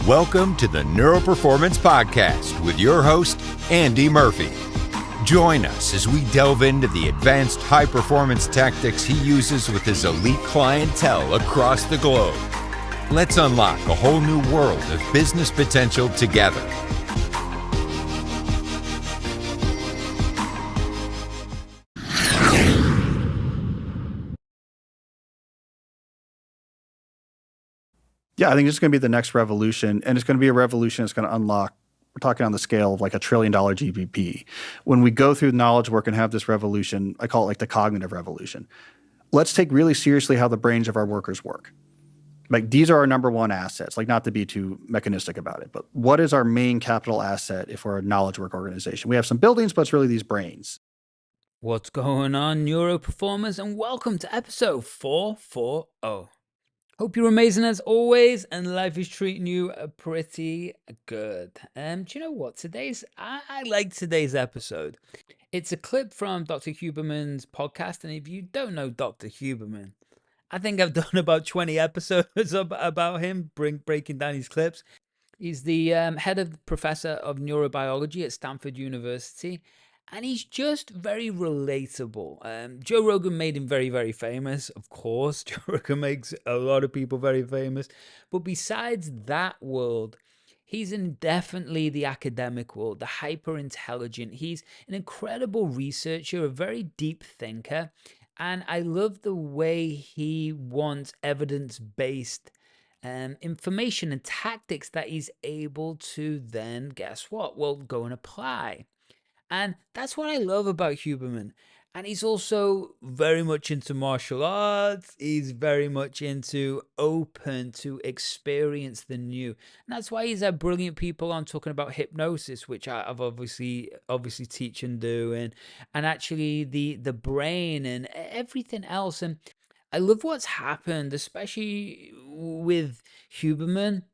Welcome to the Neuroperformance Podcast with your host, Andy Murphy. Join us as we delve into the advanced high-performance tactics he uses with his elite clientele across the globe. Let's unlock a whole new world of business potential together. Yeah, I think it's going to be the next revolution, and it's going to be a revolution that's going to unlock, we're talking on the scale of like $1 trillion GDP. When we go through knowledge work and have this revolution, I call it like the cognitive revolution. Let's take really seriously how the brains of our workers work. Like these are our number one assets, like not to be too mechanistic about it, but what is our main capital asset if we're a knowledge work organization? We have some buildings, but it's really these brains. What's going on, Neuroperformers, and welcome to episode 440. Hope you're amazing as always, and life is treating you pretty good. Do you know what? I like today's episode. It's a clip from Dr. Huberman's podcast, and if you don't know Dr. Huberman, I think I've done about 20 episodes about him, breaking down his clips. He's the head of professor of neurobiology at Stanford University, and he's just very relatable. Joe Rogan made him very, very famous. Of course, Joe Rogan makes a lot of people very famous. But besides that world, he's in definitely the academic world, the hyper intelligent. He's an incredible researcher, a very deep thinker. And I love the way he wants evidence-based information and tactics that he's able to then, guess what? Well, go and apply. And that's what I love about Huberman. And he's also very much into martial arts. He's very much open to experience the new. And that's why he's had brilliant people on talking about hypnosis, which I've obviously teach and do, and actually the brain and everything else. And I love what's happened, especially with Huberman.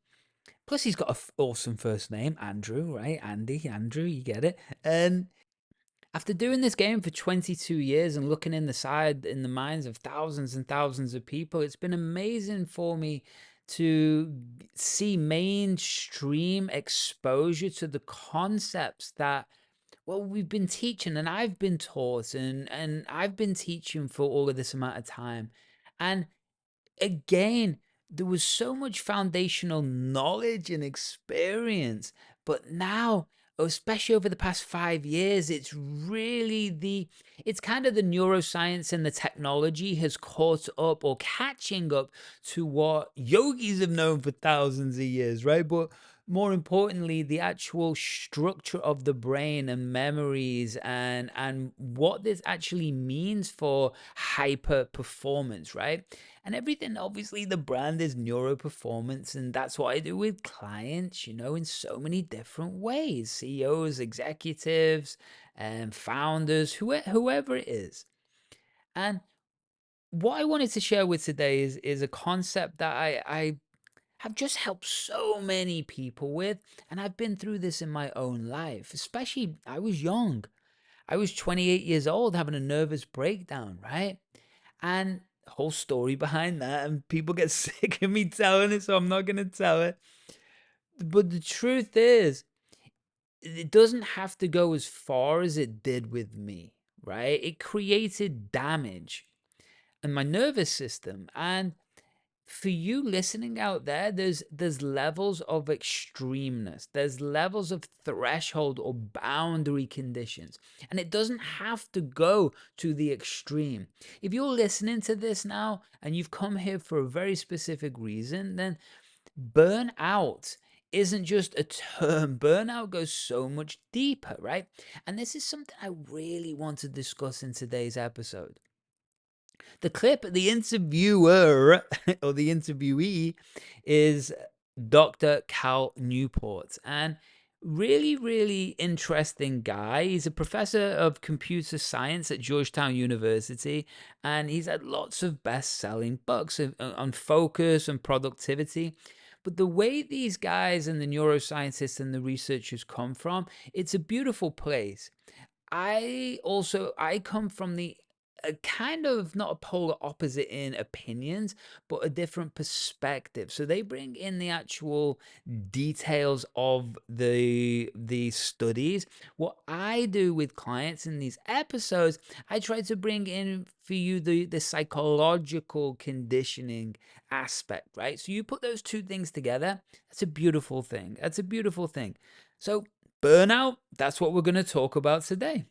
Plus, he's got an awesome first name, Andrew, right? Andrew, you get it. And after doing this game for 22 years and looking in the minds of thousands and thousands of people, it's been amazing for me to see mainstream exposure to the concepts that, well, we've been teaching and I've been taught and I've been teaching for all of this amount of time. And again, there was so much foundational knowledge and experience, but now, especially over the past 5 years, it's kind of the neuroscience and the technology has caught up or catching up to what yogis have known for thousands of years, right? But more importantly, the actual structure of the brain and memories and what this actually means for hyper performance, right? And everything, obviously, the brand is neuroperformance, and that's what I do with clients, in so many different ways. CEOs, executives, and founders, whoever it is. And what I wanted to share with today is a concept that I have just helped so many people with, and I've been through this in my own life. Especially, I was young. I was 28 years old having a nervous breakdown, right? And whole story behind that, and people get sick of me telling it, so I'm not going to tell it. But the truth is, it doesn't have to go as far as it did with me, right? It created damage in my nervous system. And for you listening out there, there's levels of extremeness. There's levels of threshold or boundary conditions. And it doesn't have to go to the extreme. If you're listening to this now and you've come here for a very specific reason, then burnout isn't just a term. Burnout goes so much deeper, right? And this is something I really want to discuss in today's episode. The clip, the interviewer or the interviewee is Dr. Cal Newport, and really, really interesting guy. He's a professor of computer science at Georgetown University, and he's had lots of best-selling books on focus and productivity. But the way these guys and the neuroscientists and the researchers come from, it's a beautiful place. I come from the a kind of not a polar opposite in opinions, but a different perspective. So they bring in the actual details of the studies. What I do with clients in these episodes, I try to bring in for you the psychological conditioning aspect, right? So you put those two things together, that's a beautiful thing. That's a beautiful thing. So burnout, that's what we're going to talk about today.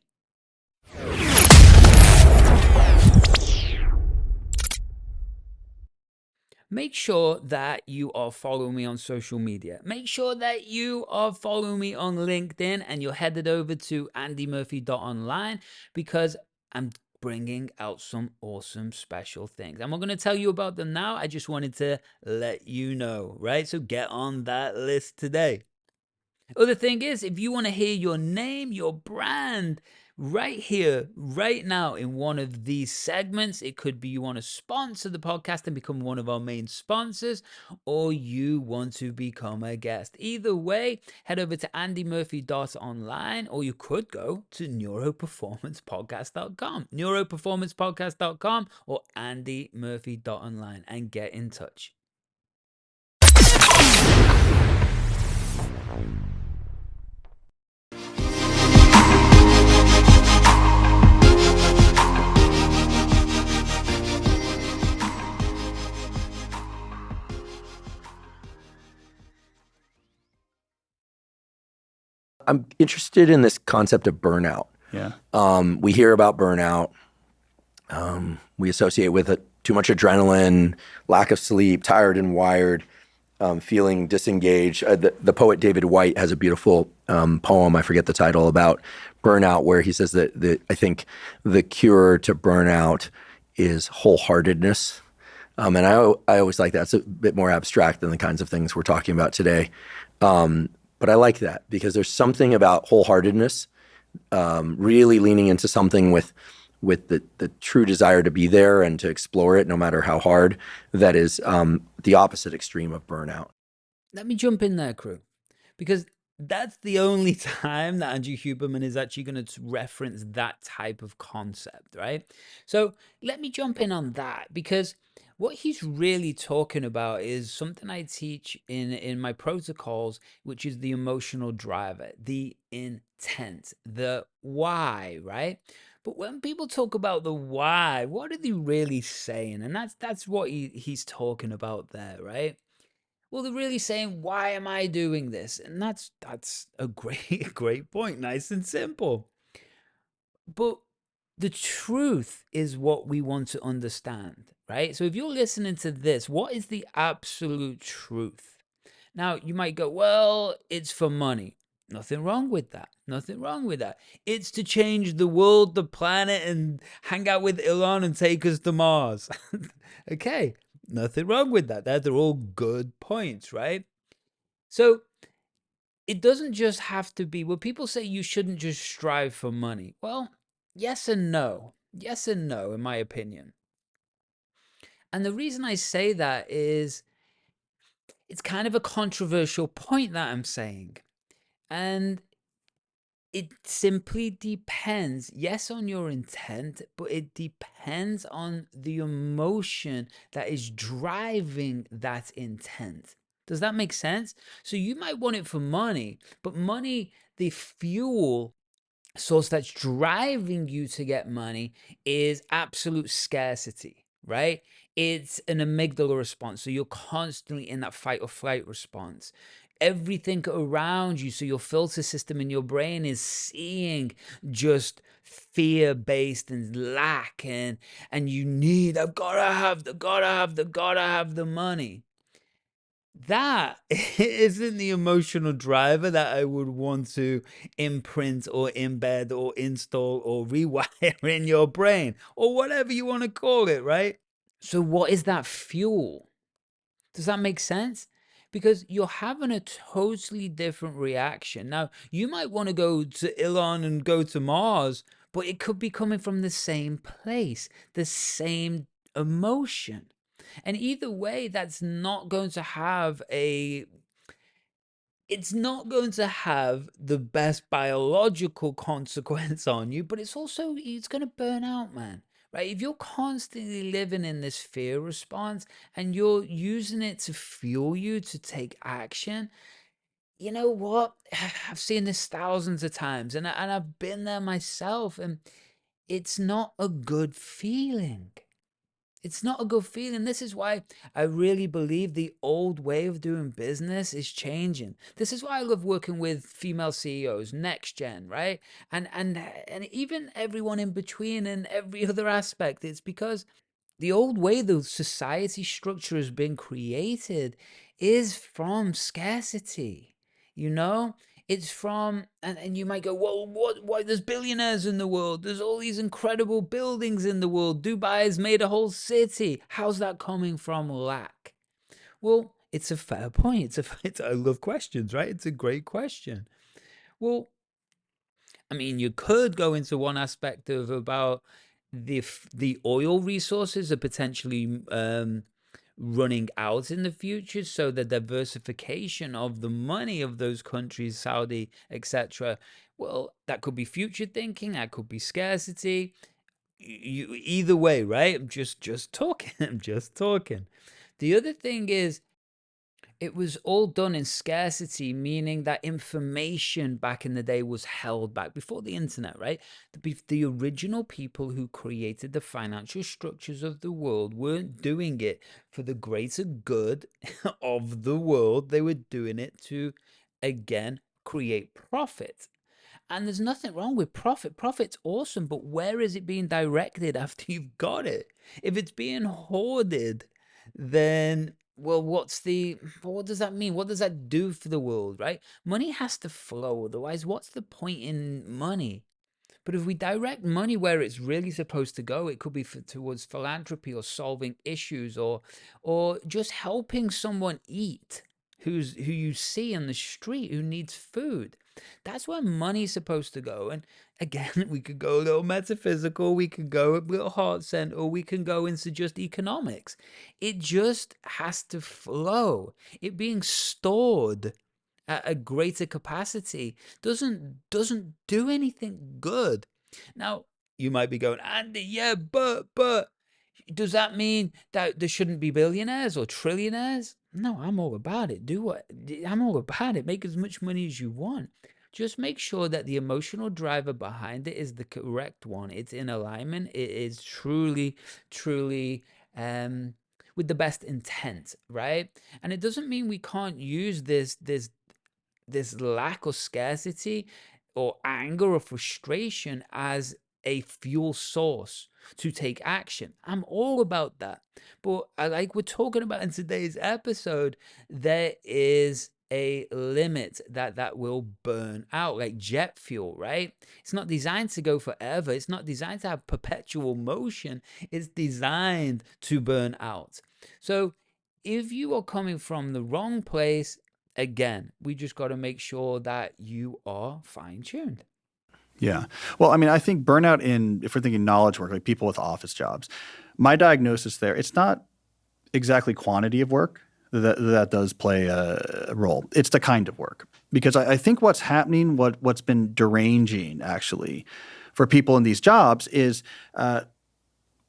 Make sure that you are following me on social media. Make sure that you are following me on LinkedIn and you're headed over to andymurphy.online because I'm bringing out some awesome special things. I'm not going to tell you about them now. I just wanted to let you know, right? So get on that list today. Other thing is, if you want to hear your name, your brand right here, right now in one of these segments, it could be you want to sponsor the podcast and become one of our main sponsors, or you want to become a guest. Either way, head over to andymurphy.online, or you could go to neuroperformancepodcast.com, neuroperformancepodcast.com, or andymurphy.online and get in touch. I'm interested in this concept of burnout. Yeah. We hear about burnout. We associate with it too much adrenaline, lack of sleep, tired and wired, feeling disengaged. The poet David White has a beautiful poem, I forget the title, about burnout, where he says that I think the cure to burnout is wholeheartedness. And I always like that. It's a bit more abstract than the kinds of things we're talking about today. But I like that because there's something about wholeheartedness, really leaning into something with the true desire to be there and to explore it no matter how hard, that is the opposite extreme of burnout. Let me jump in there, crew, because that's the only time that Andrew Huberman is actually going to reference that type of concept, right? So let me jump in on that, because what he's really talking about is something I teach in my protocols, which is the emotional driver, the intent, the why, right? But when people talk about the why, what are they really saying? And that's what he's talking about there, right? Well, they're really saying, why am I doing this? And that's a great point, nice and simple. But the truth is what we want to understand, right? So if you're listening to this, what is the absolute truth? Now, you might go, well, it's for money. Nothing wrong with that. Nothing wrong with that. It's to change the world, the planet, and hang out with Elon and take us to Mars. Okay, nothing wrong with that. They're all good points, right? So it doesn't just have to be, well, people say you shouldn't just strive for money. Well, yes and no. Yes and no, in my opinion. And the reason I say that is it's kind of a controversial point that I'm saying. And it simply depends, yes, on your intent, but it depends on the emotion that is driving that intent. Does that make sense? So you might want it for money, but money, the fuel source that's driving you to get money, is absolute scarcity, right? It's an amygdala response. So you're constantly in that fight or flight response. Everything around you, so your filter system in your brain is seeing just fear-based and lack, and you need, I've gotta have the money. That isn't the emotional driver that I would want to imprint or embed or install or rewire in your brain, or whatever you want to call it, right? So what is that fuel? Does that make sense? Because you're having a totally different reaction. Now, you might want to go to Elon and go to Mars, but it could be coming from the same place, the same emotion. And either way, that's not going to have it's not going to have the best biological consequence on you, but it's going to burn out, man. right? If you're constantly living in this fear response and you're using it to fuel you to take action, you know what? I've seen this thousands of times, and I've been there myself, and it's not a good feeling. It's not a good feeling. This is why I really believe the old way of doing business is changing. This is why I love working with female CEOs, next gen, right? And even everyone in between and every other aspect. It's because the old way the society structure has been created is from scarcity, you know? It's from, and you might go, well, why there's billionaires in the world? There's all these incredible buildings in the world. Dubai has made a whole city. How's that coming from lack? Well, it's a fair point. I love questions, right? It's a great question. Well, I mean, you could go into one aspect of about the oil resources are potentially running out in the future, so the diversification of the money of those countries, Saudi, etc. Well, that could be future thinking. That could be scarcity. Either way, right? I'm just talking. I'm just talking. The other thing is, it was all done in scarcity, meaning that information back in the day was held back before the internet, right? The original people who created the financial structures of the world weren't doing it for the greater good of the world. They were doing it to, again, create profit. And there's nothing wrong with profit. Profit's awesome, but where is it being directed after you've got it? If it's being hoarded, then well, what does that mean? What does that do for the world, right? Money has to flow, otherwise, what's the point in money? But if we direct money where it's really supposed to go, it could be towards philanthropy or solving issues or just helping someone eat who you see on the street who needs food. That's where money's supposed to go. And again, we could go a little metaphysical, we could go a little heart center, or we can go into just economics. It just has to flow. It being stored at a greater capacity doesn't do anything good. Now, you might be going, Andy, yeah, but does that mean that there shouldn't be billionaires or trillionaires? No, I'm all about it. I'm all about it. Make as much money as you want. Just make sure that the emotional driver behind it is the correct one. It's in alignment. It is truly, truly with the best intent, right? And it doesn't mean we can't use this lack or scarcity or anger or frustration as a fuel source to take action. I'm all about that. But like we're talking about in today's episode, there is a limit that will burn out, like jet fuel, right? It's not designed to go forever. It's not designed to have perpetual motion. It's designed to burn out. So if you are coming from the wrong place, again, we just got to make sure that you are fine-tuned. Yeah. Well, I mean, I think burnout if we're thinking knowledge work, like people with office jobs, my diagnosis there, it's not exactly quantity of work that does play a role. It's the kind of work. Because I think what's happening, what's been deranging actually for people in these jobs is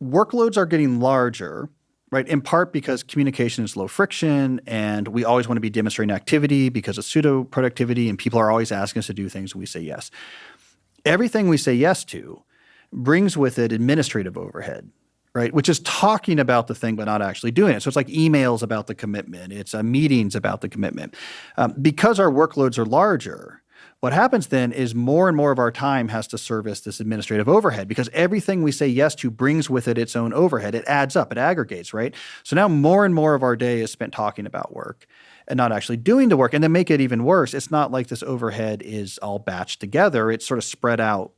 workloads are getting larger, right? In part because communication is low friction and we always want to be demonstrating activity because of pseudo productivity and people are always asking us to do things and we say yes. Everything we say yes to brings with it administrative overhead, right? Which is talking about the thing but not actually doing it. So it's like emails about the commitment. It's meetings about the commitment. Because our workloads are larger, what happens then is more and more of our time has to service this administrative overhead because everything we say yes to brings with it its own overhead. It adds up, it aggregates, right? So now more and more of our day is spent talking about work and not actually doing the work. And to make it even worse, it's not like this overhead is all batched together. It's sort of spread out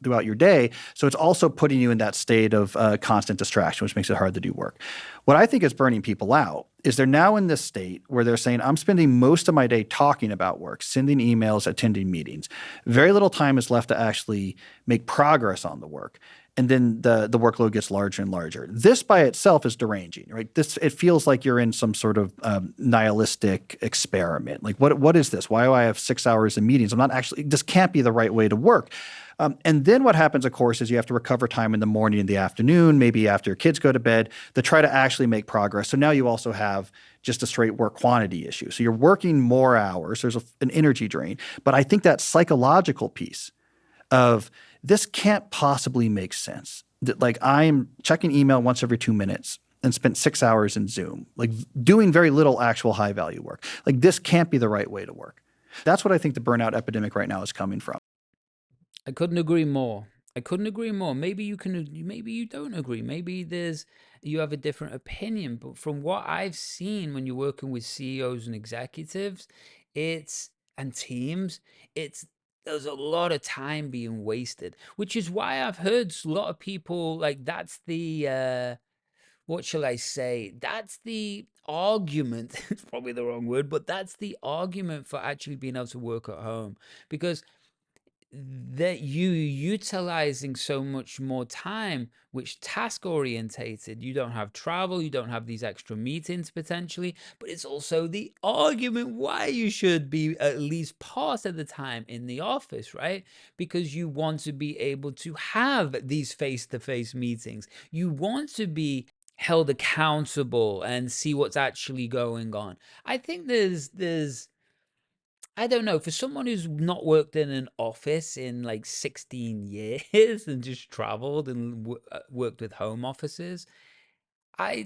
throughout your day. So it's also putting you in that state of constant distraction, which makes it hard to do work. What I think is burning people out is they're now in this state where they're saying, I'm spending most of my day talking about work, sending emails, attending meetings. Very little time is left to actually make progress on the work. and then the workload gets larger and larger. This by itself is deranging, right? It feels like you're in some sort of nihilistic experiment. Like, what is this? Why do I have 6 hours of meetings? This can't be the right way to work. And then what happens, of course, is you have to recover time in the morning and the afternoon, maybe after your kids go to bed, to try to actually make progress. So now you also have just a straight work quantity issue. So you're working more hours. There's an energy drain. But I think that psychological piece of this can't possibly make sense. Like, I'm checking email once every 2 minutes and spent 6 hours in Zoom, like doing very little actual high value work. Like, this can't be the right way to work. That's what I think the burnout epidemic right now is coming from. I couldn't agree more. I couldn't agree more. Maybe you don't agree. Maybe you have a different opinion. But from what I've seen when you're working with CEOs and executives, and teams, there's a lot of time being wasted, which is why I've heard a lot of people like that's the what shall I say? That's the argument. It's probably the wrong word, but that's the argument for actually being able to work at home, because that you utilizing so much more time, which task orientated, you don't have travel, you don't have these extra meetings potentially, but it's also the argument why you should be at least part of the time in the office, right? Because you want to be able to have these face-to-face meetings, you want to be held accountable and see what's actually going on. I think there's I don't know, for someone who's not worked in an office in like 16 years and just traveled and worked with home offices,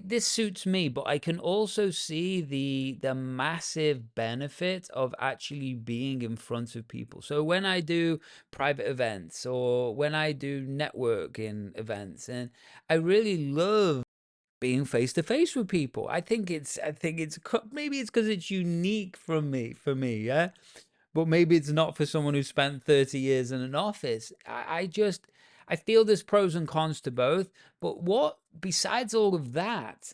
this suits me, but I can also see the massive benefit of actually being in front of people. So when I do private events or when I do networking events, and I really love being face to face with people. Maybe it's because it's unique for me, yeah. But maybe it's not for someone who spent 30 years in an office. I feel there's pros and cons to both. But besides all of that,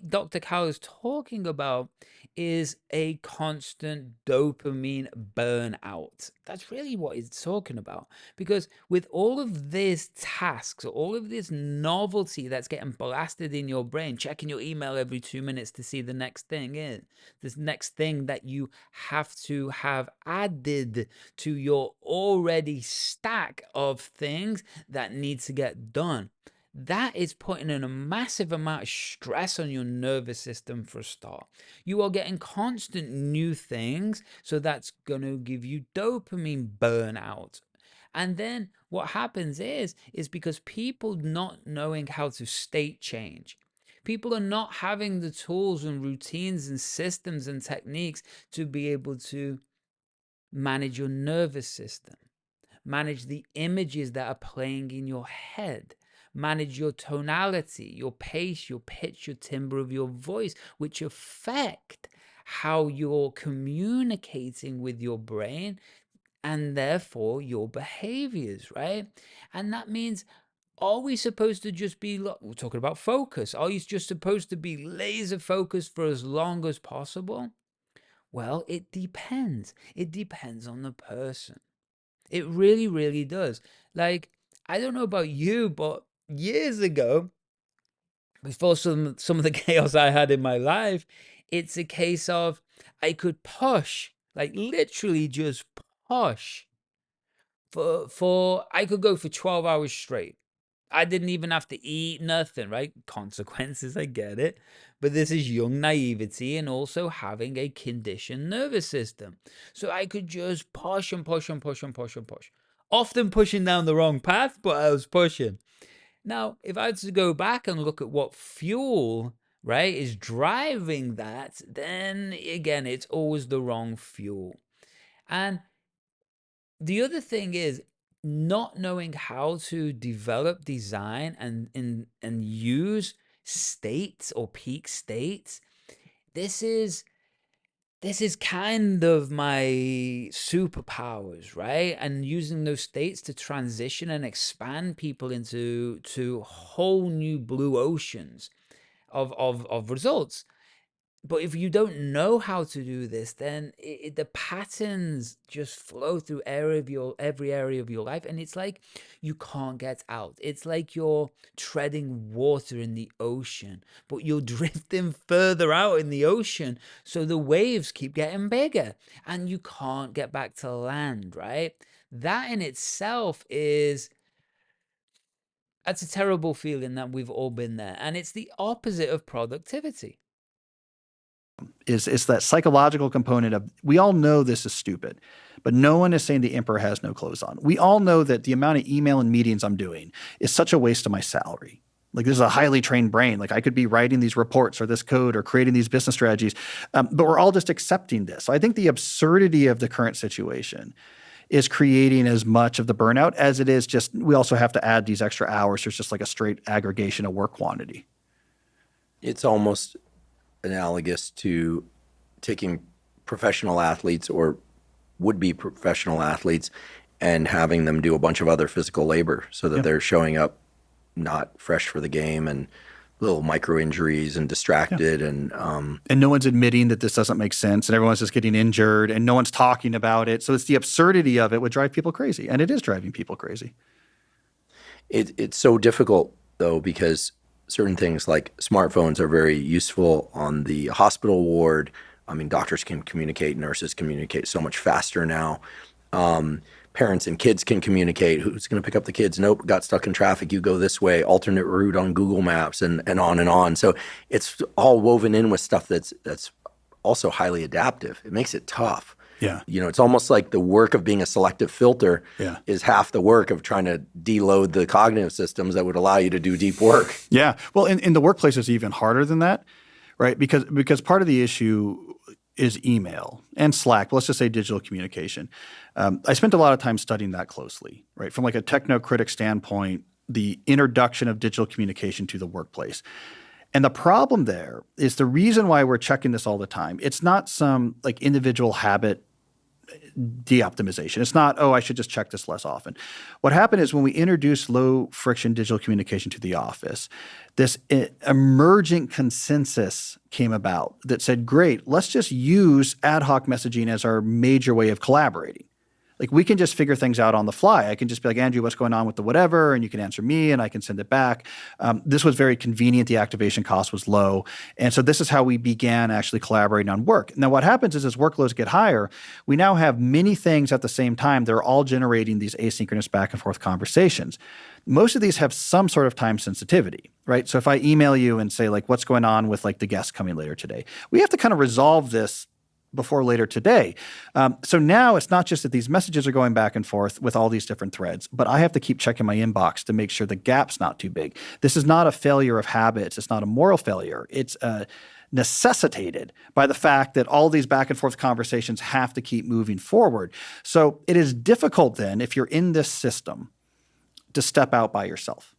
Dr. Cal is talking about is a constant dopamine burnout. That's really what he's talking about. Because with all of these tasks, all of this novelty that's getting blasted in your brain, checking your email every 2 minutes to see the next thing this next thing that you have to have added to your already stack of things that need to get done. That is putting in a massive amount of stress on your nervous system for a start. You are getting constant new things, so that's going to give you dopamine burnout. And then what happens is because people not knowing how to state change. People are not having the tools and routines and systems and techniques to be able to manage your nervous system, manage the images that are playing in your head, manage your tonality, your pace, your pitch, your timbre of your voice, which affect how you're communicating with your brain and therefore your behaviors, right? And that means, are we supposed to just be, we're talking about focus, are you just supposed to be laser focused for as long as possible? Well, it depends. It depends on the person. It really, really does. Like, I don't know about you, but years ago, before some of the chaos I had in my life, it's a case of I could push, like literally just push for I could go for 12 hours straight. I didn't even have to eat nothing, right? Consequences, I get it. But this is young naivety and also having a conditioned nervous system. So I could just push and push and push and push and push. Often pushing down the wrong path, but I was pushing. Now, if I had to go back and look at what fuel, right, is driving that, then again, it's always the wrong fuel. And the other thing is not knowing how to develop, design, and use states or peak states. This is kind of my superpowers, right? And using those states to transition and expand people into whole new blue oceans of results. But if you don't know how to do this, then the patterns just flow through every area of your life, and it's like you can't get out. It's like you're treading water in the ocean, but you're drifting further out in the ocean, so the waves keep getting bigger, and you can't get back to land, right? That in itself that's a terrible feeling that we've all been there, and it's the opposite of productivity. Is that psychological component of, we all know this is stupid, but no one is saying the emperor has no clothes on. We all know that the amount of email and meetings I'm doing is such a waste of my salary. Like, this is a highly trained brain. Like, I could be writing these reports or this code or creating these business strategies, but we're all just accepting this. So I think the absurdity of the current situation is creating as much of the burnout as it is just, we also have to add these extra hours. There's just like a straight aggregation of work quantity. It's almost analogous to taking professional athletes or would-be professional athletes and having them do a bunch of other physical labor so that they're showing up not fresh for the game and little micro injuries and distracted. And no one's admitting that this doesn't make sense, and everyone's just getting injured, and no one's talking about it. So it's the absurdity of it would drive people crazy, and it is driving people crazy. It's so difficult, though, because certain things like smartphones are very useful on the hospital ward. I mean, doctors can communicate, nurses communicate so much faster now. Parents and kids can communicate. Who's going to pick up the kids? Nope, got stuck in traffic. You go this way. Alternate route on Google Maps, and on and on. So it's all woven in with stuff that's also highly adaptive. It makes it tough. Yeah. You know, it's almost like the work of being a selective filter is half the work of trying to deload the cognitive systems that would allow you to do deep work. Yeah. Well, in the workplace, it's even harder than that, right? Because part of the issue is email and Slack. Let's just say digital communication. I spent a lot of time studying that closely, right? From like a technocritic standpoint, the introduction of digital communication to the workplace. And the problem there is the reason why we're checking this all the time. It's not some like individual habit de-optimization. It's not, oh, I should just check this less often. What happened is when we introduced low-friction digital communication to the office, this emergent consensus came about that said, great, let's just use ad hoc messaging as our major way of collaborating. Like, we can just figure things out on the fly. I can just be like, Andrew, what's going on with the whatever? And you can answer me and I can send it back. This was very convenient. The activation cost was low. And so this is how we began actually collaborating on work. Now, what happens is as workloads get higher, we now have many things at the same time. They're all generating these asynchronous back and forth conversations. Most of these have some sort of time sensitivity, right? So if I email you and say, like, what's going on with like the guest coming later today, we have to kind of resolve this before later today. So now it's not just that these messages are going back and forth with all these different threads, but I have to keep checking my inbox to make sure the gap's not too big. This is not a failure of habits. It's not a moral failure. It's necessitated by the fact that all these back and forth conversations have to keep moving forward. So it is difficult then, if you're in this system, to step out by yourself.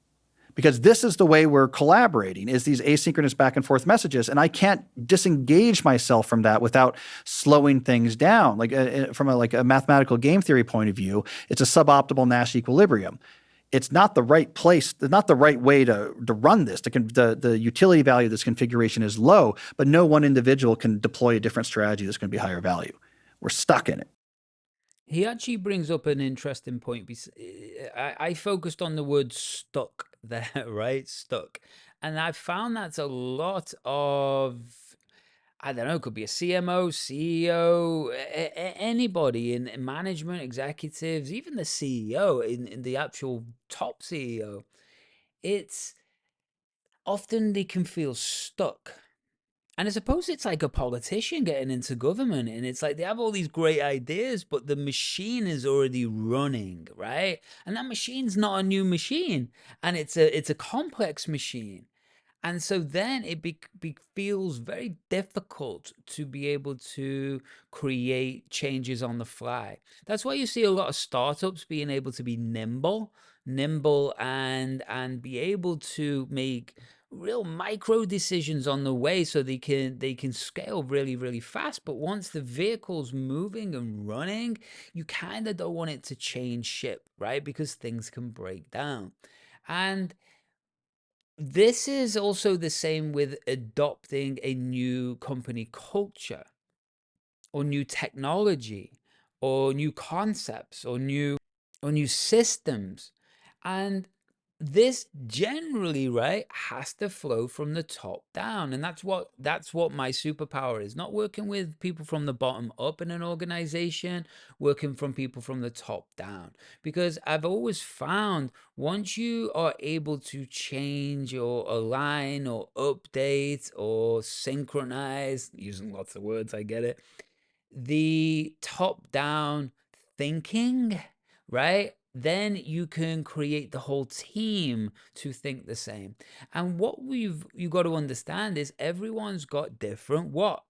Because this is the way we're collaborating, is these asynchronous back and forth messages. And I can't disengage myself from that without slowing things down. Like from a mathematical game theory point of view, it's a suboptimal Nash equilibrium. It's not the right place, not the right way to run this. The utility value of this configuration is low, but no one individual can deploy a different strategy that's going to be higher value. We're stuck in it. He actually brings up an interesting point. I focused on the word stuck there, right? Stuck. And I found that's a lot of, I don't know, it could be a CMO, CEO, anybody in management, executives, even the CEO, in the actual top CEO. It's often they can feel stuck. And I suppose it's like a politician getting into government, and it's like they have all these great ideas, but the machine is already running, right? And that machine's not a new machine, and it's a complex machine. And so then it feels very difficult to be able to create changes on the fly. That's why you see a lot of startups being able to be nimble and be able to make real micro decisions on the way so they can scale really, really fast. But once the vehicle's moving and running, you kind of don't want it to change ship, right? Because things can break down. And this is also the same with adopting a new company culture or new technology or new concepts or new systems. And this generally, right, has to flow from the top down. And that's what my superpower is. Not working with people from the bottom up in an organization, working from people from the top down. Because I've always found once you are able to change or align or update or synchronize, using lots of words, I get it, the top down thinking, right? Then you can create the whole team to think the same. And what you got to understand is everyone's got different what?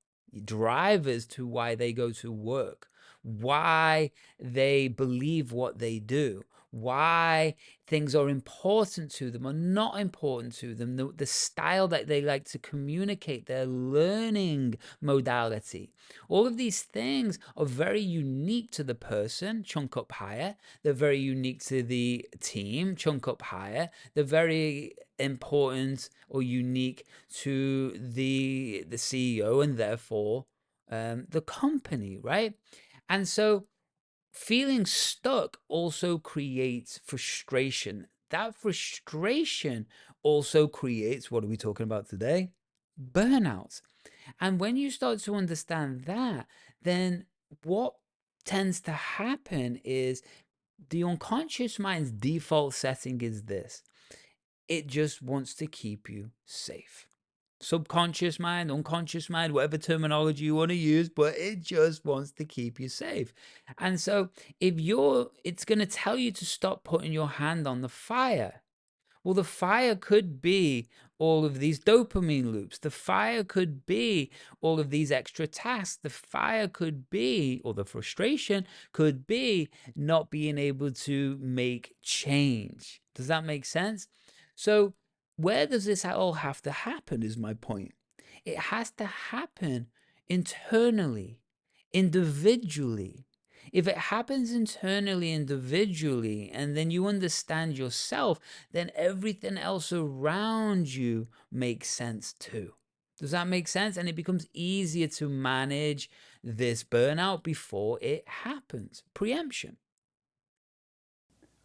Drivers to why they go to work, why they believe what they do, why things are important to them or not important to them, the style that they like to communicate, their learning modality. All of these things are very unique to the person, chunk up higher. They're very unique to the team, chunk up higher. They're very important or unique to the CEO and therefore the company, right? And so feeling stuck also creates frustration. That frustration also creates, what are we talking about today? Burnout. And when you start to understand that, then what tends to happen is the unconscious mind's default setting is this: it just wants to keep you safe. Subconscious mind, unconscious mind, whatever terminology you want to use, but it just wants to keep you safe. And so it's going to tell you to stop putting your hand on the fire. Well, the fire could be all of these dopamine loops. The fire could be all of these extra tasks. The fire could be, or the frustration could be, not being able to make change. Does that make sense? So where does this all have to happen is my point. It has to happen internally, individually. If it happens internally, individually, and then you understand yourself, then everything else around you makes sense too. Does that make sense? And it becomes easier to manage this burnout before it happens. Preemption.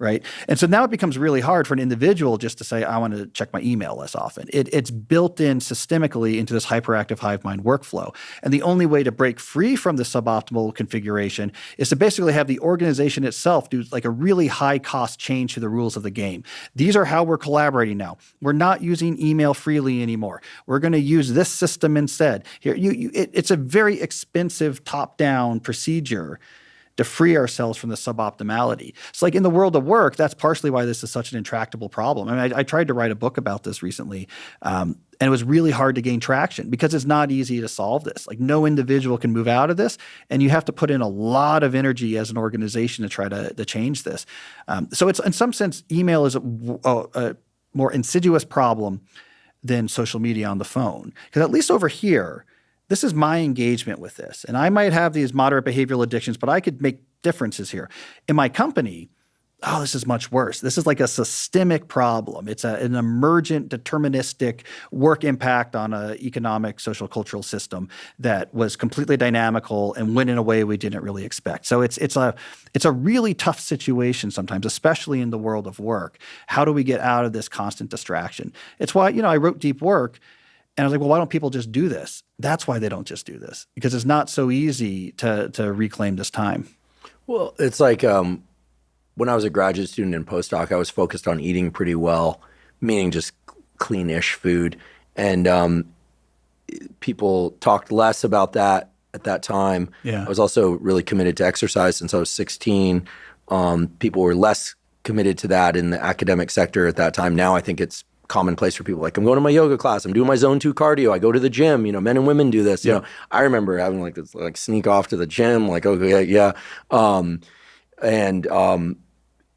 Right. And so now it becomes really hard for an individual just to say, I want to check my email less often. It's built in systemically into this hyperactive hive mind workflow. And the only way to break free from the suboptimal configuration is to basically have the organization itself do like a really high cost change to the rules of the game. These are how we're collaborating now. We're not using email freely anymore. We're going to use this system instead. Here, it's a very expensive top-down procedure to free ourselves from the suboptimality. It's like in the world of work, that's partially why this is such an intractable problem. I mean, I tried to write a book about this recently, and it was really hard to gain traction because it's not easy to solve this. Like no individual can move out of this, and you have to put in a lot of energy as an organization to try to change this. So it's in some sense, email is a more insidious problem than social media on the phone. Because at least over here, this is my engagement with this. And I might have these moderate behavioral addictions, but I could make differences here. In my company, this is much worse. This is like a systemic problem. It's an emergent, deterministic work impact on an economic, social, cultural system that was completely dynamical and went in a way we didn't really expect. So it's a really tough situation sometimes, especially in the world of work. How do we get out of this constant distraction? It's why, I wrote Deep Work. And I was like, well, why don't people just do this? That's why they don't just do this, because it's not so easy to reclaim this time. Well, it's like when I was a graduate student and postdoc, I was focused on eating pretty well, meaning just clean-ish food. And people talked less about that at that time. Yeah. I was also really committed to exercise since I was 16. People were less committed to that in the academic sector at that time. Now I think it's commonplace for people. Like, I'm going to my yoga class, I'm doing my zone 2 cardio, I go to the gym, men and women do this. I remember having like this sneak off to the gym, like, okay, yeah.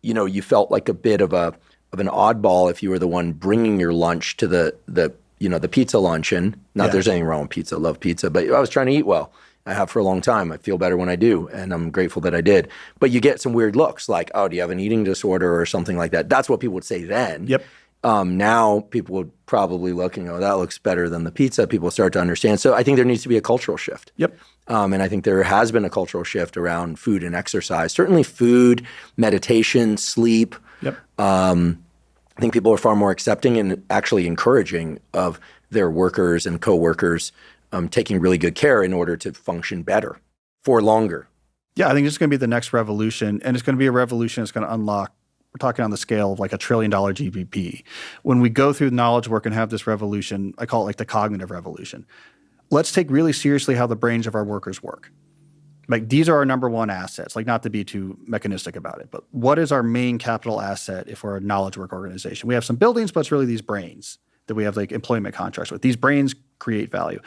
You felt like a bit of an oddball if you were the one bringing your lunch to the pizza luncheon. Not there's anything wrong with pizza, love pizza, but I was trying to eat well. I have for a long time. I feel better when I do, and I'm grateful that I did. But you get some weird looks like, oh, do you have an eating disorder or something like that? That's what people would say then. Yep. Now people would probably look and go, that looks better than the pizza. People start to understand. So I think there needs to be a cultural shift. Yep. And I think there has been a cultural shift around food and exercise. Certainly food, meditation, sleep. Yep. I think people are far more accepting and actually encouraging of their workers and coworkers taking really good care in order to function better for longer. Yeah, I think it's going to be the next revolution, and it's going to be a revolution that's going to unlock, we're talking on the scale of like $1 trillion GDP. When we go through knowledge work and have this revolution, I call it like the cognitive revolution. Let's take really seriously how the brains of our workers work. Like these are our number one assets, like not to be too mechanistic about it, but what is our main capital asset if we're a knowledge work organization? We have some buildings, but it's really these brains that we have like employment contracts with. These brains create value.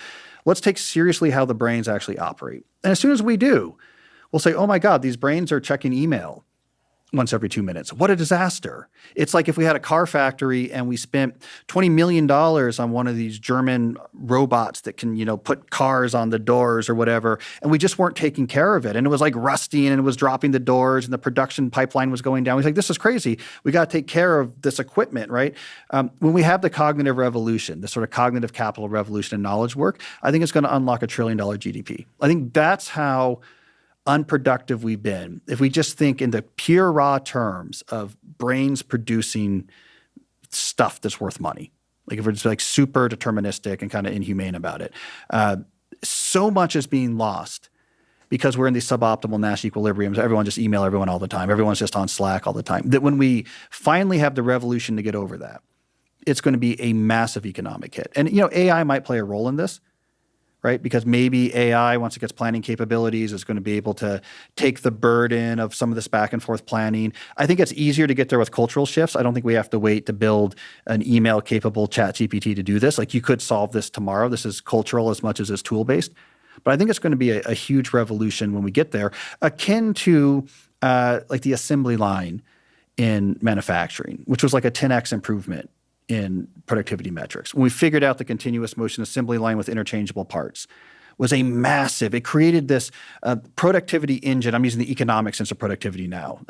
Let's take seriously how the brains actually operate. And as soon as we do, we'll say, oh my God, these brains are checking email once every 2 minutes. What a disaster. It's like if we had a car factory and we spent $20 million on one of these German robots that can, put cars on the doors or whatever, and we just weren't taking care of it. And it was like rusty and it was dropping the doors and the production pipeline was going down. We was like, this is crazy. We got to take care of this equipment, right? When we have the cognitive revolution, the sort of cognitive capital revolution in knowledge work, I think it's going to unlock $1 trillion GDP. I think that's how unproductive we've been. If we just think in the pure raw terms of brains producing stuff that's worth money, like if we're just like super deterministic and kind of inhumane about it, so much is being lost because we're in these suboptimal Nash equilibriums. Everyone just email everyone all the time. Everyone's just on Slack all the time. That when we finally have the revolution to get over that, it's going to be a massive economic hit. And AI might play a role in this, right? Because maybe AI, once it gets planning capabilities, is going to be able to take the burden of some of this back and forth planning. I think it's easier to get there with cultural shifts. I don't think we have to wait to build an email-capable ChatGPT to do this. Like you could solve this tomorrow. This is cultural as much as it's tool-based. But I think it's going to be a huge revolution when we get there, akin to like the assembly line in manufacturing, which was like a 10x improvement in productivity metrics. When we figured out the continuous motion assembly line with interchangeable parts was a massive, it created this productivity engine. I'm using the economic sense of productivity now,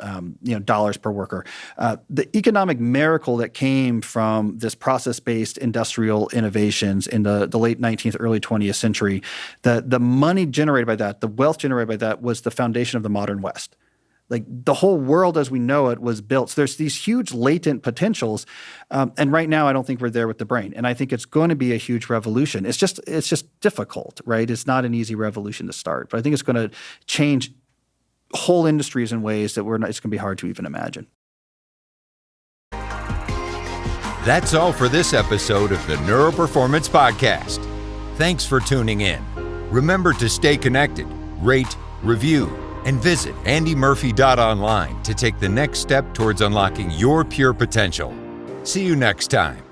dollars per worker. The economic miracle that came from this process-based industrial innovations in the late 19th, early 20th century, the money generated by that, the wealth generated by that was the foundation of the modern West. Like the whole world as we know it was built. So there's these huge latent potentials. And right now, I don't think we're there with the brain. And I think it's going to be a huge revolution. It's just difficult, right? It's not an easy revolution to start. But I think it's going to change whole industries in ways that it's going to be hard to even imagine. That's all for this episode of the Neuroperformance Podcast. Thanks for tuning in. Remember to stay connected, rate, review, and visit andymurphy.online to take the next step towards unlocking your pure potential. See you next time.